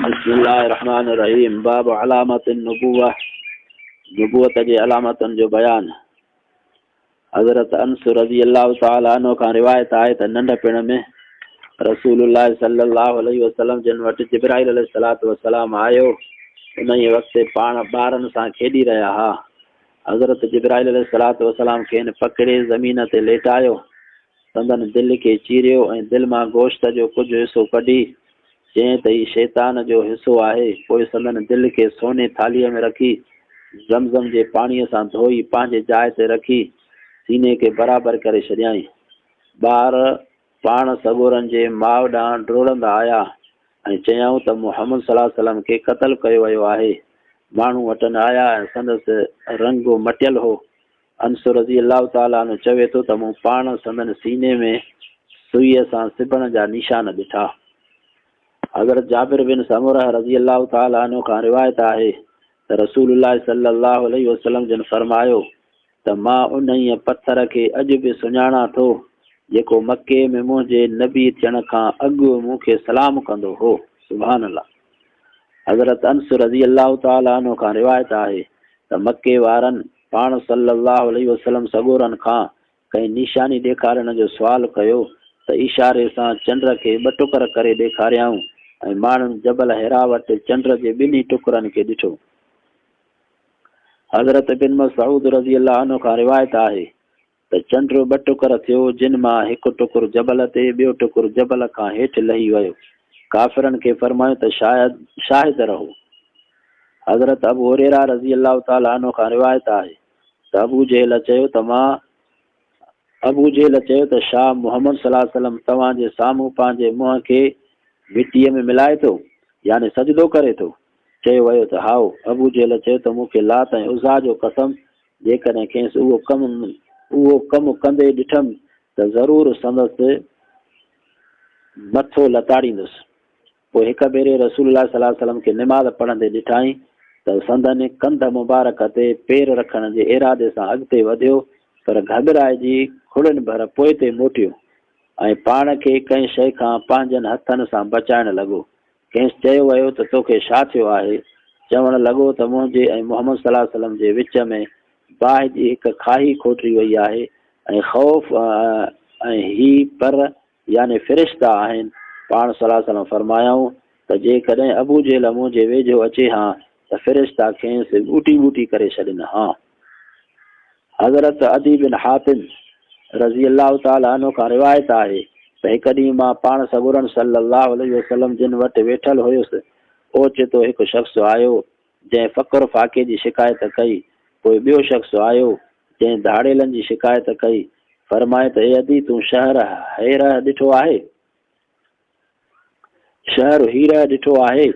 बिस्मिल्लाहिर्रहमानिर्रहीम। बाब अलामत नबूवत जे अलामतन जो बयान। हज़रत अनस रज़ी अल्लाह तआला अन्हु खां रिवायत आहे त नंढपिण में रसूलुल्लाह सल्लल्लाहु अलैहि वसल्लम जिन वटि जिब्राइल अलैहिस्सलातु वस्सलाम आयो। उन वक़्तु पाण ॿारनि सां खेॾी रहिया हा। हज़रत जिब्राइल अलैहिस्सलातु वस्सलाम खेनि पकिड़े ज़मीन ते लेटायो, संदन दिलि खे चीरियो ऐं दिलि मां गोश्त जो कुझु हिसो कढी चयईं त हीउ शैतान जो हिसो आहे। पोइ संदन दिलि खे सोने थालीअ में रखी ज़मज़म जे पाणीअ सां धोई पंहिंजे जाइ ते रखी सीने खे बराबरि करे छॾियईं। ॿार पाण सॻोरनि जे माउ ॾांहुं डोड़ंदा आया ऐं चयऊं त मुहम्मद सल्लल्लाहु अलैहि वसल्लम खे क़त्ल कयो वियो आहे। माण्हू वटि आया ऐं संदसि रंग मटियल हो। अनस रज़ी अल्लाह तआला अन्हु चवे थो त मूं पाण संदन सीने में सुईअ सां सिबण जा निशान ॾिठा। हज़रत जाबिर बिन समूरह रज़ी अल्लाह तआला अन्हु खां रिवायत आहे त रसूलुल्लाह सल्लल्लाहु अलैहि वसल्लम जिन फरमायो त मां उन पत्थर खे अॼु बि सुञाणा थो जेको मके में मुंहिंजे नबी थियण खां अॻु मूंखे सलाम कंदो हो। सुभान अल्लाह। हज़रत अनस रज़ी अल्लाह तआला अन्हु खां रिवायत आहे त मके वारनि पाण सल्लल्लाहु अलैहि वसल्लम सॻोरनि खां कंहिं निशानी ॾेखारण जो सुवाल कयो त इशारे सां चंड खे ॿ टुकर करे ॾेखारियाऊं ऐं माण्हुनि जबल हिरा वटि चंड जे ॿिन्ही टुकरनि खे ॾिठो। हज़रत बिन मसऊद रज़ी अल्लाह अन्हु खां रिवायत आहे त चंड ॿ टुकर थियो, जिन मां हिकु टुकुर जबल ते, ॿियो टुकुर जबल खां हेठि लही वियो। काफ़िरनि खे फरमायो त शाहिद रहो। हज़रत अबू हुरैरा रज़ी अल्लाह तआला अन्हु खां रिवायत आहे त अबू जहल चयो त शाह मुहम्मद सल्लल्लाहु अलैहि वसल्लम तव्हांजे साम्हूं पंहिंजे मुंहं खे मिटीअ में मिलाए थो, यानी सजदो करे थो। चयो वियो त हाओ। अबू जहल चयो त मूंखे लात ऐं उज़ा जो कसम, जेकॾहिं खेसि उहो कमु कंदे ॾिठमि त ज़रूरु संदसि मथो लताड़ींदुसि। पोइ हिकु भेरे रसूलुल्लाह सल्लल्लाहु अलैहि वसल्लम खे निमाज़ पढ़ंदे ॾिठाई त संदन कंध मुबारक ते पेर रखण जे इरादे सां अॻिते वधियो, पर घबराइजी खुड़िन भर पोइ ते मोटियो ऐं पाण खे कंहिं शइ खां पंहिंजनि हथनि सां बचाइण लॻो। कंहिंसि चयो वियो त तोखे छा थियो आहे? चवण लॻो त मुंहिंजे ऐं मुहम्मद सल्लल्लाहु अलैहि वसल्लम जे विच में बाहि जी हिकु खाई खोटरी वई आहे ऐं ख़ौफ़ ऐं ही पर यानी फ़रिश्ता आहिनि। पाण सल्लल्लाहु अलैहि वसल्लम फरमायाऊं त जेकॾहिं अबू जहल मुंहिंजे वेझो अचे हा त फ़रिश्ता खेसि ॿूटी ॿूटी करे छॾनि हा। हज़रत अदी बिन हातिम रज़ी अल्लाह तआला अन्हु खां रिवायत आहे त हिकु ॾींहुं मां पाण सॻोरनि सल्लल्लाहु अलैहि वसल्लम जिन वटि वेठल हुयुसि, ओचितो हिकु शख़्स आयो जंहिं फ़क़्र फ़ाक़े जी शिकायत कई। पोइ ॿियो शख़्स आयो जंहिं धाड़ेलनि जी शिकायत कई। फरमाए त ए अदी, तूं शहर हीरह ॾिठो आहे?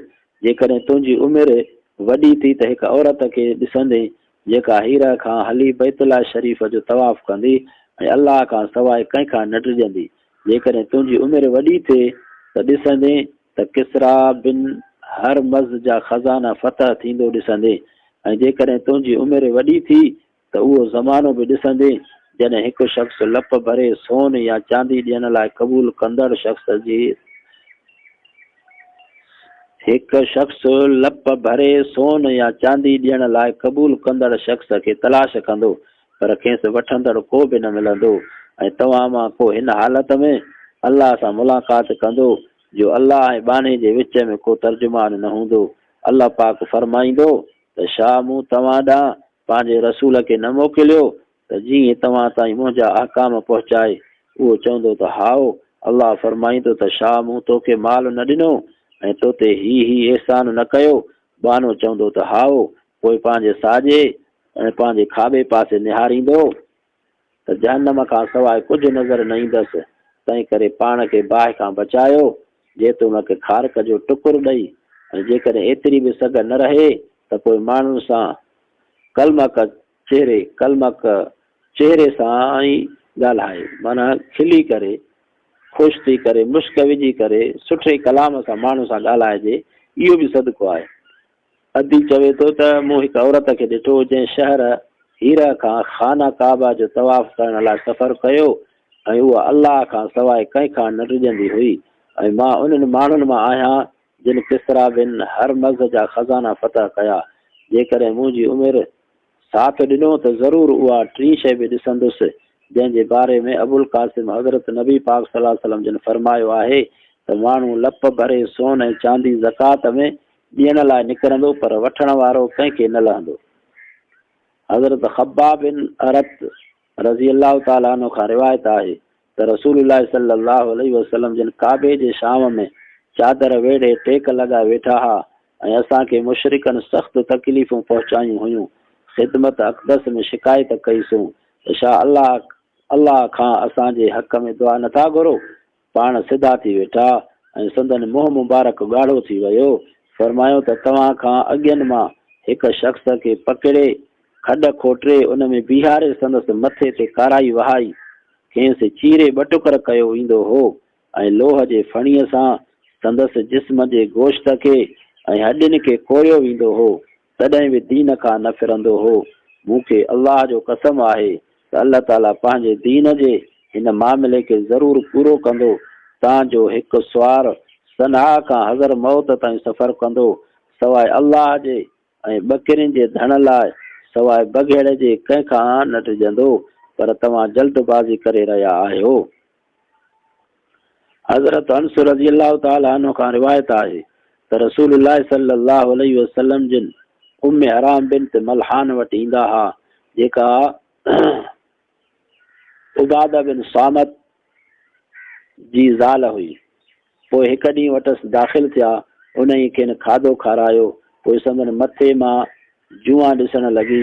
जेकॾहिं तुंहिंजी उमिरि वॾी थी त हिकु औरत खे ॾिसंदे जेका हीरह खां हली बैतुल्लाह शरीफ़ जो तवाफ़ कंदी ऐं अल्लाह खां सवाइ कंहिंखां न डिॼंदी। जेकॾहिं तुंहिंजी उमिरि वॾी थिए त ॾिसंदे त किसरा बिन हरमज़ जा खज़ाना फ़तह थींदो ॾिसंदे, ऐं जेकॾहिं तुंहिंजी उमिरि वॾी थी त उहो ज़मानो बि ॾिसंदे जॾहिं हिकु शख़्स लप भरे सोन या चांदी ॾियण लाइ क़बूल कंदड़ शख़्स खे तलाश कंदो, पर खेसि वठंदड़ को बि न मिलंदो। ऐं तव्हां मां को हिन हालत में अल्लाह सां मुलाक़ात कंदो जो अल्लाह ऐं बाने जे विच में को तर्जुमान न हूंदो। अल्लाह पाक फरमाईंदो त छा मूं तव्हां ॾांहुं पंहिंजे रसूल खे न मोकिलियो त जीअं तव्हां ताईं मुंहिंजा अहकाम पहुचाए? उहो चवंदो त हाओ। अल्लाह फरमाईंदो त छा मूं तोखे माल न ॾिनो ऐं तो ते ही एहसान न कयो? बानो चवंदो त हाओ। पोइ पंहिंजे साॼे ऐं पंहिंजे खाॿे पासे निहारींदो त जहन्नम खां सवाइ कुझु नज़र न ईंदसि। तंहिं करे पाण खे बाहि खां बचायो जेतोणीकि खारक जो टुकुर ॾेई, ऐं जेकॾहिं एतिरी बि सघ न रहे त पोइ माण्हुनि सां कलमक चेहरे सां ई ॻाल्हाए, माना खिली करे, ख़ुशि थी करे, मुश्क विझी करे सुठे कलाम सां माण्हू सां ॻाल्हाइजे। इहो बि सदको आहे। अदी चवे थो त मूं हिकु औरत खे ॾिठो जंहिं शहर हीरा खां खाना काबा जो तवाफ़ करण लाइ सफ़र कयो ऐं उहा अल्लाह खां सवाइ कंहिंखां न ॾिजंदी हुई। ऐं मां उन्हनि माण्हुनि मां आहियां जिन किसरा बिन हर मज़ जा खज़ाना फतह कया। जेकॾहिं मुंहिंजी उमिरि साथ ॾिनो त ज़रूरु उहा टी शइ बि ॾिसंदुसि, जंहिंजे बारे में अबुल क़ासिम हज़रत नबी पाक सल्लल्लाहु अलैहि वसल्लम जिन फरमायो आहे त माण्हू लप भरे सोन ऐं चांदी ज़कात में ॾियण लाइ निकिरंदो, पर वठण वारो कंहिंखे न लहंदो। हज़रत ख़ब्बाब बिन अरत रज़ी अल्लाह ताला अन्हु खां रिवायत आहे त रसूलुल्लाह सल्लल्लाहु अलैहि वसल्लम जिन काबे जे शाम में चादर वेढ़े टेक लॻाए वेठा हुआ ऐं असांखे मुशरिकनि सख़्तु तकलीफ़ूं पहुचायूं हुयूं। ख़िदमत अक़दस में शिकायत कईसूं त छा अल्लाह खां असांजे हक़ में दुआ नथा घुरो? पाण सिधा थी वेठा ऐं संदन मुंहुं मुबारक ॻाढ़ो थी वियो। फरमायो त तव्हां खां अॻियनि मां हिकु शख़्स खे पकिड़े खॾ खोटे उन में बीहारे संदसि मथे ते काराई वहाई, खेसि चीरे ॿ टुकर कयो वेंदो हो ऐं लोह जे फणीअ सां संदसि जिस्म जे गोश्त खे ऐं हॾियुनि खे कोरियो वेंदो हो, तॾहिं बि दीन खां न फिरंदो हो। मूंखे अल्लाह जो कसम आहे त अल्लाह ताला पंहिंजे दीन जे हिन मामले खे ज़रूरु पूरो कंदो। तव्हांजो हिकु सुवार सना खां हज़र मौत ताईं सफ़र कंदो, सवाइ अल्लाह जे ऐं ॿकिरियुनि जे धण लाइ सवाइ बग़ैर जे कंहिंखां न टिजंदो, पर तव्हां जल्दबाज़ी करे रहिया आहियो। हज़रत अनस रज़ी अल्लाह ताला अन्हु खां रिवायत आहे त रसूलुल्लाह सल्लल्लाहु अलैहि वसल्लम जिन उम्मे हराम बिन्त मल्हान वटि ईंदा हुआ, जेका उबादा बिन सामत जी ज़ाल हुई। पोइ हिकु ॾींहुं वटि दाख़िल थिया, उन ई खेनि खाधो खारायो। पोइ संदन मथे मां जुआ ॾिसण लॻी,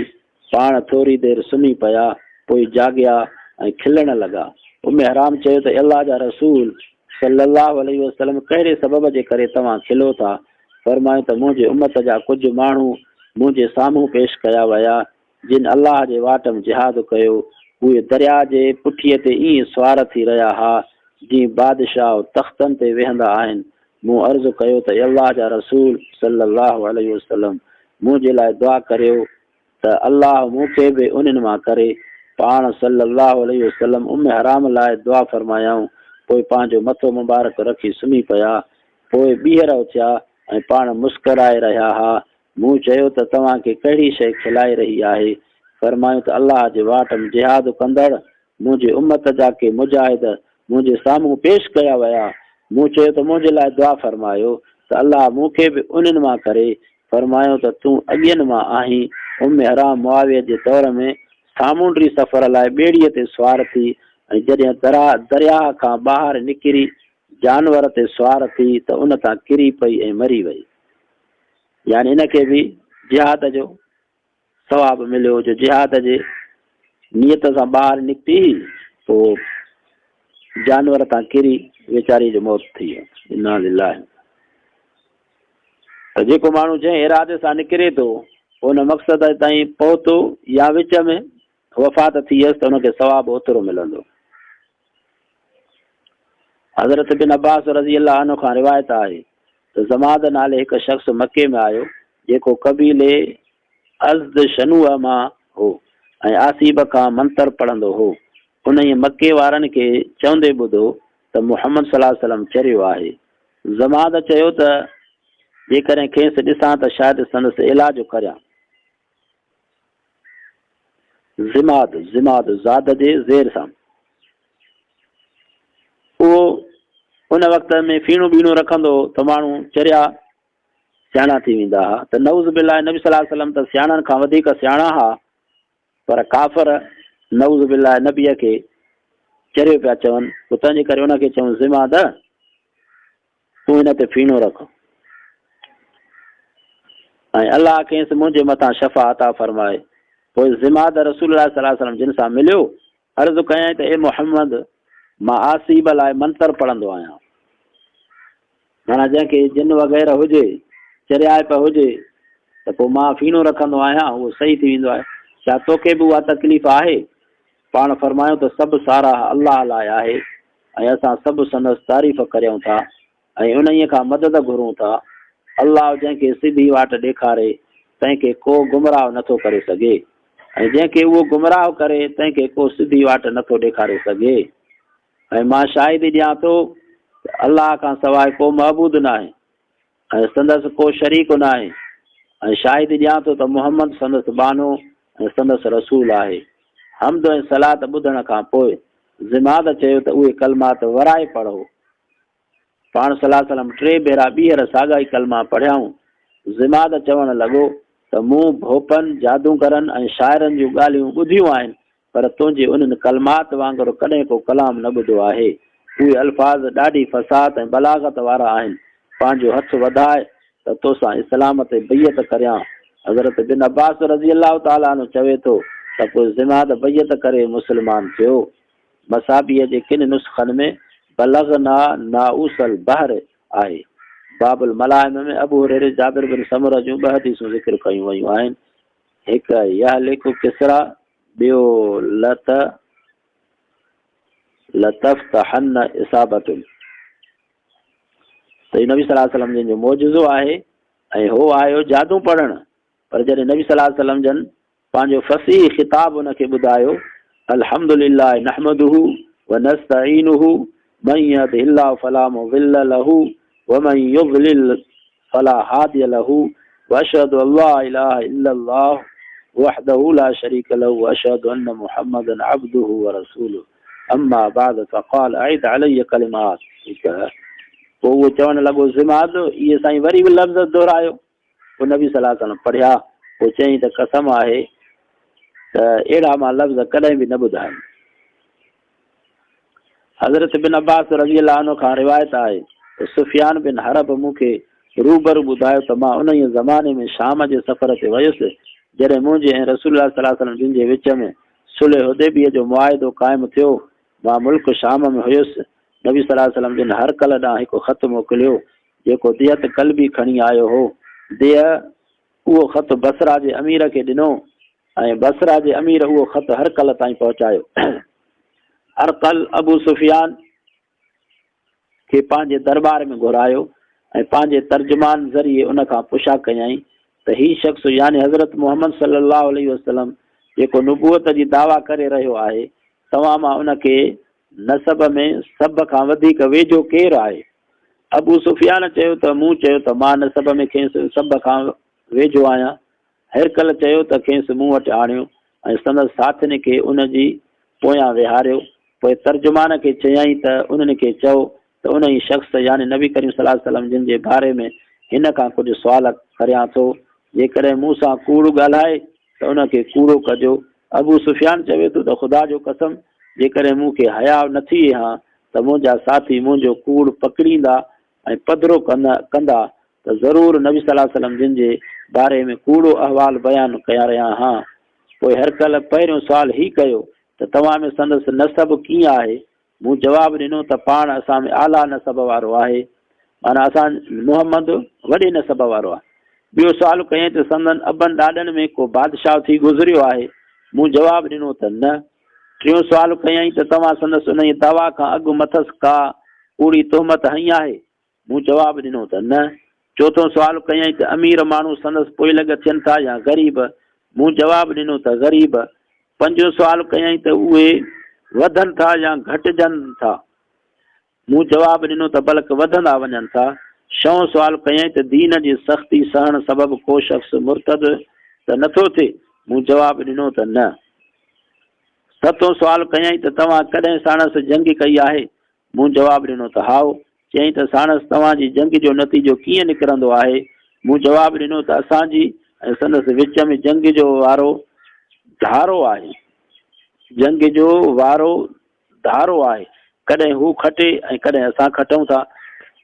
पाण थोरी देरि सुम्ही पिया, पोइ जाॻिया ऐं खिलण लॻा। उम्मे हराम चयो त अल्लाह जा रसूल सल्लल्लाहु अलैहि वसल्लम कहिड़े सबब जे करे तव्हां खिलो था? फरमायो त मुंहिंजे उम्मत जा कुझु माण्हू मुंहिंजे साम्हूं पेश कया विया, जिन अल्लाह जे वाट में जिहाद कयो। उहे दरिया जे पुठीअ ते ईअं सुवार थी रहिया हुआ जीअं बादशाह तख़्तनि ते वेहंदा आहिनि। मूं अर्ज़ु कयो त अल्लाह जा रसूल सल्लल्लाहु अलैहि वसल्लम मुंहिंजे लाइ दुआ करियो त अल्लाह मूंखे बि उन्हनि मां करे। पाण सल्लल्लाहु अलैहि वसल्लम उम्मे हराम लाइ दुआ फरमायाऊं, पोइ पंहिंजो मथो मुबारक रखी सुम्ही पिया। पोइ ॿीहर उथिया ऐं पाण मुस्कराए रहिया हुआ। मूं चयो त तव्हांखे कहिड़ी शइ खिलाए रही आहे? फरमायो त अल्लाह जे वाट में जिहाद कंदड़ मुंहिंजे उम्मत जा के मुजाहिद मुंहिंजे साम्हूं पेश कया विया। मूं चयो त मुंहिंजे लाइ दुआ फरमायो त अल्लाह मूंखे बि उन्हनि मां करे। फरमायो त तूं अॻियनि मां आहीं। उम्मे हराम मुआविया जे दौर में सामूंडी सफ़र लाइ ॿेड़ीअ ते सुवार थी ऐं जॾहिं दरिया खां ॿाहिरि निकिरी जानवर ते सुवार थी त उन तां किरी पई ऐं मरी वई। यानी इनखे बि जिहाद जो सवाबु मिलियो, जो जिहाद जे नियत सां ॿाहिरि निकिती, पोइ जानवर तां किरी वीचारी जो मौत थी वियो। इन्ना लिल्लाह। त जेको माण्हू जंहिं इरादे सां निकिरे थो उन मक़सद ताईं पहुतो या विच में वफ़ात थी वियसि त हुनखे सवाबु ओतिरो मिलंदो। हज़रत बिन अब्बास रज़ी अल्लाह अन्हु खां रिवायत आहे त ज़माद नाले हिकु शख़्स मके में आयो, जेको कबीले अज़द शनूअ मां हो ऐं आसीब खां मंतर पढ़ंदो हो। उन ई मके वारनि खे चवंदे ॿुधो त मुहम्मद सल्लल्लाहु अलैहि वसल्लम चरियो आहे। ज़माद चयो त जेकॾहिं खेसि ॾिसां त शायदि संदसि इलाज करियां। ज़िमाद ज़ाद जे ज़ेर सां। उहो उन वक़्त में फीणो बीणो रखंदो त माण्हू चरिया सियाणा थी वेंदा हुआ। त नऊज़ बिल्लाह, नबी सल्लल्लाहु अलैहि वसल्लम त सियाणनि खां वधीक सियाणा हुआ, पर काफ़र नऊज़ बिल्लाह नबीअ खे चरियो पिया चवनि। पोइ तंहिंजे करे उनखे चवनि ज़िमाद, तूं हिन ते फीणो रख ऐं अलाह खेसि मुंहिंजे मथां शफ़ा अता फरमाए। पोइ ज़िमाद रसूलुल्लाह सल्लल्लाहु अलैहि वसल्लम जिन सां मिलियो, अर्ज़ु कयईं त ए मुहम्मद, मां आसीब लाइ मंतर पढ़ंदो आहियां। माना जंहिंखे जिन वग़ैरह हुजे, चरियाप हुजे, त पोइ मां फीणो रखंदो आहियां, उहो सही थी वेंदो आहे। छा तोखे बि उहा तकलीफ़ आहे? पाण फरमायो त सभु साराह अल्लाह लाइ आहे ऐं असां सभु संदसि तारीफ़ करियूं था ऐं उन खां मदद घुरूं था। अल्लाह जंहिंखे सिधी वाट ॾेखारे तंहिंखे को गुमराह नथो करे सघे, ऐं जंहिंखे उहो गुमराह करे तंहिंखे को सिधी वाट नथो ॾेखारे सघे। ऐं मां शाहिदी ॾियां थो त अल्लाह खां सवाइ को महबूद न आहे ऐं संदसि को शरीक न आहे ऐं शाहिदी ॾियां थो त मोहम्मद संदसि बानो ऐं संदसि रसूल आहे। हमद ऐं सलात ॿुधण खां पोइ ज़िमाद चयो त उहे कलमात वराए पढ़ो। पाण सलाह सलम 3 भेरा ॿीहर साॻा ई कलमा पढ़ियाऊं। ज़िमाद चवणु लॻो त मूं भोपनि जादूगरनि ऐं शाइरनि जूं ॻाल्हियूं ॿुधियूं आहिनि, पर तुंहिंजे उन्हनि कलमात वांगुरु कॾहिं को कलाम न ॿुधो आहे। उहे अल्फाज़ ॾाढी फ़साद ऐं बलागत वारा आहिनि। पंहिंजो हथु वधाए त तोसां इस्लाम ते बैयत करियां। हज़रत बिन अब्बास रज़ी अलाह ताला अन्हु चवे थो त पोइ ज़िमाद बैयत करे मुस्लमान थियो। मसाबीअ जे किन नुस्ख़नि में बलगना नाउसल बहर आहे। बाबुल मलाइम में अबू हुरैरा जाबिर बिन समरा जूं 2 हदीसूं ज़िक्र कयूं वयूं आहिनि। हिकु यहलिकु किसरा, ॿियो लतफ्तहन इसाबतुन। त नबी सल्लल्लाहु अलैहि वसल्लम जो मौजूज़ो आहे ऐं हो आयो जादू पढ़णु। पर जॾहिं नबी सल्लल्लाहु अलैहि वसल्लम जन पंहिंजो फसीह ख़िताब हुनखे ॿुधायो, अल्हम्दुलिल्लाह नहमदुहु व नस्तईनुहु मन यहदिहिल्लाहु फला मुदिल्ल लहु व मन युद्लिल फला हादिय लहु व अशहदु अल्ला इलाहा इल्लल्लाह वहदहु ला शरीक लहु व अशहदु अन्न मुहम्मदन अब्दुहु व रसूलुहु अम्मा बाद फ़क़ाल अइद अलैया कलिमात। पोइ उहो चवणु लॻो ज़िमाद, इहे साईं वरी बि लफ़्ज़ दोहरायो। पोइ नबी सल्लल्लाहु अलैहि वसल्लम पढ़िया। पोइ चई त कसम आहे त अहिड़ा मां लफ़्ज़ कॾहिं बि न ॿुधा आहिनि। हज़रत बिन अब्बास रज़ी अल्लाह अन्हु खां रिवायत आहे त सुफ़ियान बिन हरब मूंखे रूबरू ॿुधायो त मां उन ई ज़माने में शाम जे सफ़र ते वियुसि जॾहिं मुंहिंजे ऐं रसूलुल्लाह सल्लल्लाहु अलैहि वसल्लम जे विच में सुलह हुदैबिया जो मुआहिदो क़ाइमु थियो। मां मुल्क शाम में हुयुसि। नबी सल्लल्लाहु अलैहि वसल्लम जिन हरकल ॾांहुं हिकु ख़त मोकिलियो जेको दियत कल्बी खणी आयो हो। उहो ख़त बसरा जे अमीर खे ॾिनो ऐं बसरा जे अमीर उहो ख़त हरकल ताईं पहुचायो। हरकल अबू सुफ़ियान खे पंहिंजे दरबार में घुरायो ऐं पंहिंजे तर्जुमान ज़रिए उन खां पुछा कयई त ही शख़्स यानी हज़रत मोहम्मद सल्लल्लाहु अलैहि वसल्लम जेको नुबूअत जी दावा करे रहियो आहे, तव्हां मां उनखे नसब में सभ खां वधीक वेझो केरु आहे? अबू सुफ़ियान चयो त मूं चयो त मां नसब में खेसि सभ खां वेझो आहियां। हिरकल चयो त खेसि मूं वटि आणियो ऐं संदसि साथियुनि खे उन जी पोयां विहारियो। पोइ तर्जुमान खे चयई त उन्हनि खे चओ त उन ई शख़्स यानी नबी करीम सल्लल्लाहु अलैहि वसल्लम जिन जे बारे में हिन खां कुझु सुवाल करियां थो, जेकॾहिं मूं सां कूड़ ॻाल्हाए त उनखे कूड़ो कजो। अबू सुफ़ियान चवे थो त ख़ुदा जो कसम, जेकॾहिं मूंखे हया न थी हा त मुंहिंजा साथी मुंहिंजो कूड़ पकड़ींदा ऐं पधिरो कंदा त ज़रूरु नबी सल्लल्लाहु अलैहि वसल्लम जिन जे बारे में कूड़ो अहवाल बयानु कया रहिया हा। पोइ हरकल पहिरियों सुवालु ही कयो त तव्हां में संदसि नसब कीअं आहे? मूं जवाबु ॾिनो त पाण असां में आला नसब वारो आहे, माना असां मुहम्मद वॾे नसब वारो आहे। ॿियो सुवालु कयईं त संदन अबनि ॾाॾनि में को बादशाह थी गुज़रियो आहे? मूं जवाबु ॾिनो त न। टियों सुवालु कयईं त तव्हां संदसि उन जी दवा खां अॻु मथसि का कूड़ी तोहमत हई आहे? मूं जवाबु ॾिनो त न। चोथों सुवालु कयईं त अमीर माण्हू संदसि पोइ लॻ थियनि था या ग़रीब? मूं जवाबु ॾिनो त ग़रीब। पंजो सुवालु कयईं त उहे वधनि था या घटिजनि था? मूं जवाबु ॾिनो त बल्कि वधंदा वञनि था। छहों सुवालु कयईं त दीन जी सख़्ती सहण सबबु को शख़्स मुर्तद त नथो थिए? मूं जवाबु ॾिनो त न। सतों सुवालु कयईं त तव्हां कॾहिं साणसि जंग कई आहे? मूं जवाबु ॾिनो त हाओ। चयईं त साणसि तव्हांजी जंग जो नतीजो कीअं निकिरंदो आहे? मूं जवाबु ॾिनो त असांजी ऐं संदसि विच में जंग जो वारो धारो आहे। जंग जो वारो धारो आहे, कॾहिं हू खटे ऐं कॾहिं असां खटूं था।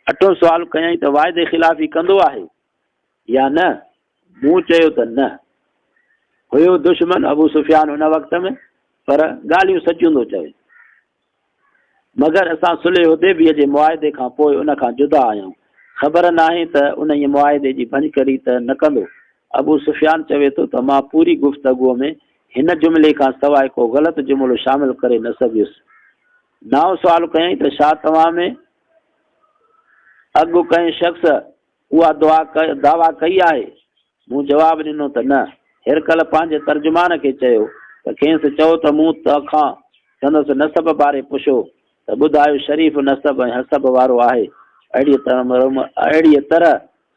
अठों सुवालु कयईं त वाइदे ख़िलाफ़ी कंदो आहे या न? मूं चयो त न। हुयो दुश्मन अबू सुफ़ियान उन वक़्त में, पर ॻाल्हियूं सचियूं थो चवे। मगर असां सुलह हुदैबिया जे मुआहिदे खां पोइ उन खां जुदा आहियूं। ख़बर नाहे त उन ई मुआहिदे जी भञकड़ी त न कंदो। अबू सुफ़ियान चवे थो त मां पूरी गुफ़्तगूअ में हिन जुमिले खां सवाइ को ग़लति जुमिलो शामिल करे न सघियुसि। नाओं सुवालु कयईं त छा तव्हां में अॻु कंहिं शख़्स उहा दावा कई आहे? मूं जवाबु ॾिनो त न। हिरकल पंहिंजे तर्जुमान खे चयो त खेसि चओ त मूं तोखां संदसि नसब बारे पुछो त ॿुधायो शरीफ़ नसब ऐं हसब वारो आहे। अहिड़ीअ तरह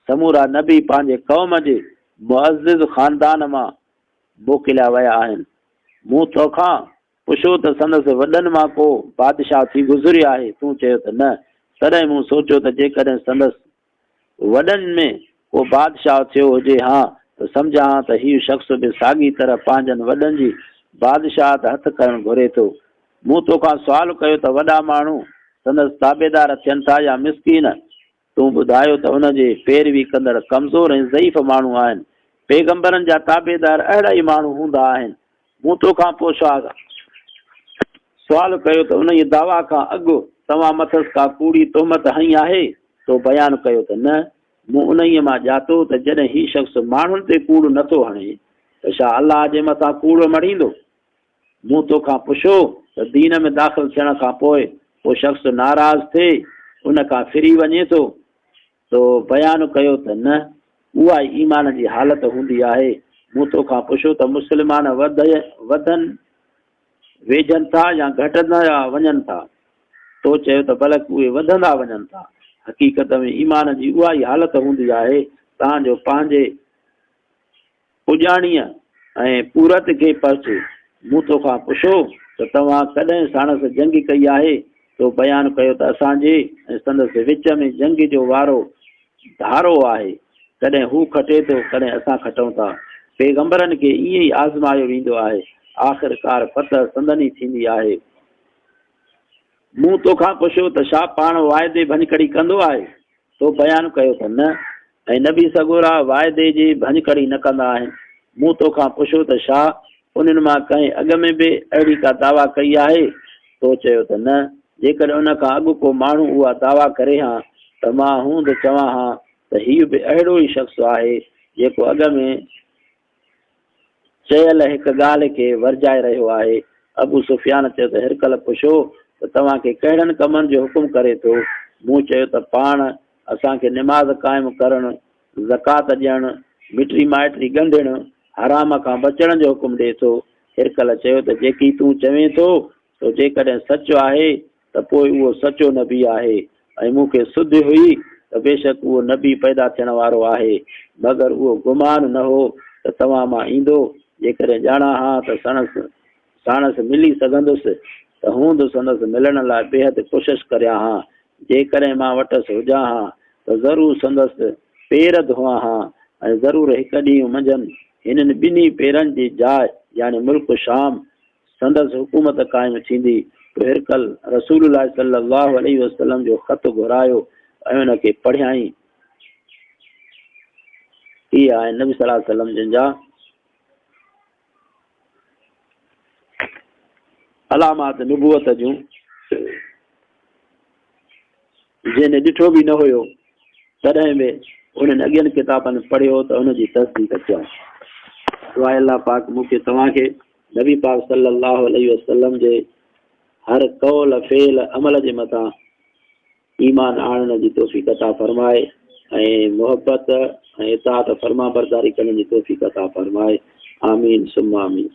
समूरा नबी पंहिंजे क़ौम जे मुअज़्ज़िज़ ख़ानदान मां मोकिलिया विया आहिनि। मूं तोखां पुछो त संदसि वॾनि मां को बादशाह थी गुज़रियो आहे? तूं चयो त न। तॾहिं मूं सोचियो त जेकॾहिं संदसि वॾनि में को बादशाह थियो हुजे हा त सम्झा हा त हीउ शख़्स बि साॻी तरह पंहिंजनि वॾनि जी बादशाहत हथु करणु घुरे थो। मूं तोखां सुवालु कयो त वॾा माण्हू संदसि ताबेदार थियनि था या मिसकीन? तूं ॿुधायो त हुनजे पैरवी कंदड़ कमज़ोर ऐं ज़ईफ़ माण्हू आहिनि। पैगंबरनि जा ताबेदार अहिड़ा ई माण्हू हूंदा आहिनि। मूं तोखां पोइ सुवालु कयो त उन जी दावा खां अॻु तव्हां मथसि का कूड़ी तोहमत हणी आहे? तो बयानु कयो त न। मूं उन्हीअ मां ॼातो त जॾहिं हीउ शख़्स माण्हुनि ते कूड़ नथो हणे त छा अलाह जे मथां कूड़ मढ़ींदो? मूं तोखां पुछो त दीन में दाख़िल थियण खां पोइ को शख़्स नाराज़ थिए उन खां फिरी वञे थो? तो बयानु कयो त न, उहा ई ईमान जी हालत हूंदी आहे। मूं तोखां पुछो त मुस्लमान वधनि वेझनि था या घटंदा वञनि था? तो चयो त बल्कि उहे वधंदा वञनि था। हक़ीक़त में ईमान जी उहा ई हालत हूंदी आहे तव्हांजो पंहिंजे पुॼाणीअ ऐं पूरत खे पहुचे। मूं तोखां पुछो त तव्हां कॾहिं साणसि जंग कई आहे? तो बयानु कयो त असांजे ऐं संदसि विच में जंग जो वारो धारो आहे। कॾहिं हू खटे थो, कॾहिं असां खटूं था। पैगंबरनि खे ईअं ई आज़मायो वेंदो आहे। आख़िरकार फतह संदनी थींदी आहे। मूं तोखां पुछियो त छा पाण वाइदे भञकड़ी कंदो आहे? तो बयानु कयो त न, ऐं नबी सगोरा वाइदे जी भञकड़ी न कंदा आहिनि। मूं तोखां पुछियो त छा उन्हनि मां कंहिं अॻ में बि अहिड़ी का दावा कई आहे? तो चयो त न। जेकॾहिं उन खां अॻु को माण्हू उहा दावा करे हा त मां हूं त चवां हा त हीउ बि अहिड़ो ई शख़्स आहे जेको अॻ में चयल हिकु ॻाल्हि खे वरजाए रहियो आहे। अबू सुफ़ियान चयो त हिरकल पुछो त तव्हांखे कहिड़नि कमनि जो हुकुम करे थो? मूं चयो त पाण असांखे निमाज़ क़ाइमु करणु, ज़कात ॾियणु, मिटी माइटी ॻंढणु, हराम खां बचण जो हुकुम ॾिए थो। हिरकल चयो त जेकी तूं चवें थो तो जेकॾहिं सचु आहे त पोइ उहो सचो नबी आहे ऐं मूंखे सुध हुई त बेशक उहो नबी पैदा थियण वारो आहे, मगर उहो गुमान न हो त तव्हां मां ईंदो। जेकॾहिं ॼाणा हा त साणसि मिली सघंदुसि त हूंदो संदसि मिलण लाइ बेहद कोशिशि करियां हा। जेकॾहिं मां वटसि हुजां हा त ज़रूरु संदसि पेर धोआं हा ऐं ज़रूरु हिकु ॾींहुं मंझंदि हिननि ॿिन्ही पेरनि जी जाइ यानी मुल्क शाम संदसि हुकूमत क़ाइमु थींदी। तो हिरकल रसूलुल्लाह सल्लल्लाहु अलैहि वसल्लम जो ख़त घुरायो ऐं हुनखे पढ़ियाई। इहे आहे नबी सल्लल्लाहु अलैहि वसल्लम जिन जा अलामात नुबुवत जूं, जंहिं ॾिठो बि न हुयो तॾहिं बि उन्हनि अॻियनि किताबनि पढ़ियो त हुनजी तस्दीक कयूं। दुआ अल्लाह पाक मूंखे तव्हांखे नबी पाक सल्लल्लाहु अलैहि वसल्लम जे हर कौल फेल अमल जे मथां ईमान आणण जी तौफ़ीक़ अता फरमाए ऐं मोहबत ऐं इताअत फरमा बरदारी करण जी तौफ़ीक़ अता फरमाए। आमीन सुम्मा आमीन।